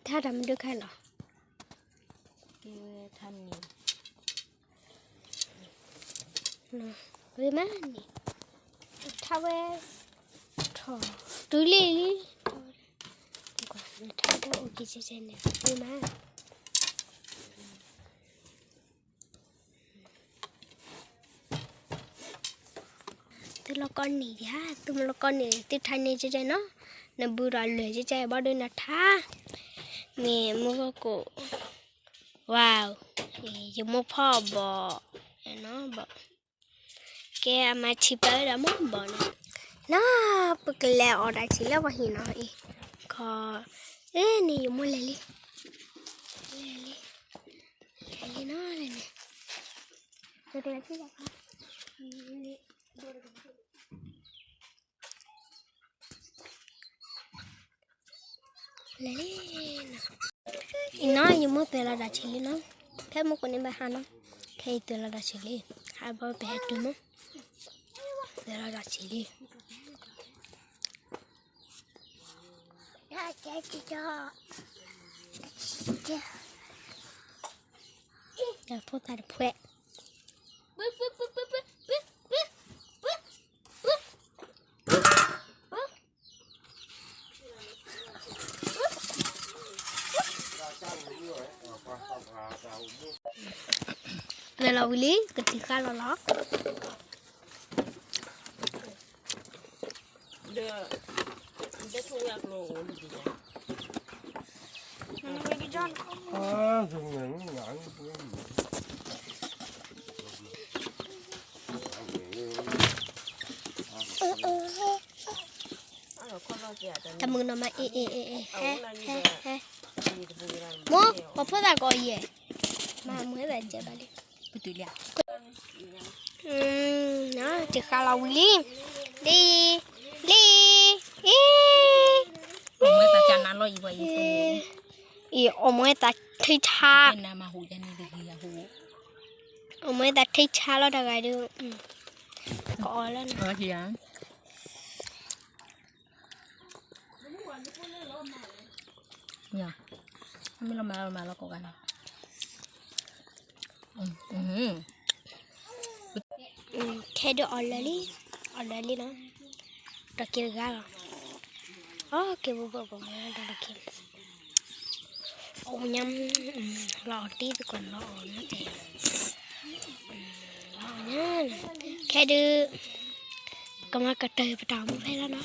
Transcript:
ถ้าทำด้วยกันเหรอทำนี่เว้ยมันนี่ถ้าเว้ยถอดดูเลยก่อนถ้าได้โอเคเช่นเนี่ยเว้ยมันตัวละครนี่ฮะตัวละครนี่ติดทันนี่จะเนาะนับบุราเลยจะบ้าด้วยนะท่ามีมุกกูว้าวยังมุกพ่อบอกเนาะบอกแกมาชิบไปแล้วมั้งบอกนะน่าปกติออได้ชิแล้ววะหินะอีขอนี่ยังมุกเลยเนาะเลยเนี่ยตัวเดียวที่ละค่ะเลยนะอีน้อยยังมุกตัวละได้ชิลเนาะแค่มุกคนนี้ไปหาเนาะแค่ตัวละได้ชิลหาบ่ไปดูมั้งตัวละได้ชิลจะพูดแต่เพื่อเราวิลketika lolok dia tuyak lo di dia mana lagi John dùng những ngọn tầm mừng nama mo có phơi là gọi gì mà mới về chơi bài đi betul ya nó chỉ khá là Willy đi omoi ta chana lo ibu ibu omoi ta thấy cha nama hujan ni dia hu omoi ta thấy cha lo đã gài được có lên gì á ya kami lama kok kan cái đó already nó đã kêu gà kêu bố bố mẹ đã kêu nhâm lọ tí thì còn lọ nó thì lọ nhá cái đứa cầm cái trời vào trong phải là nó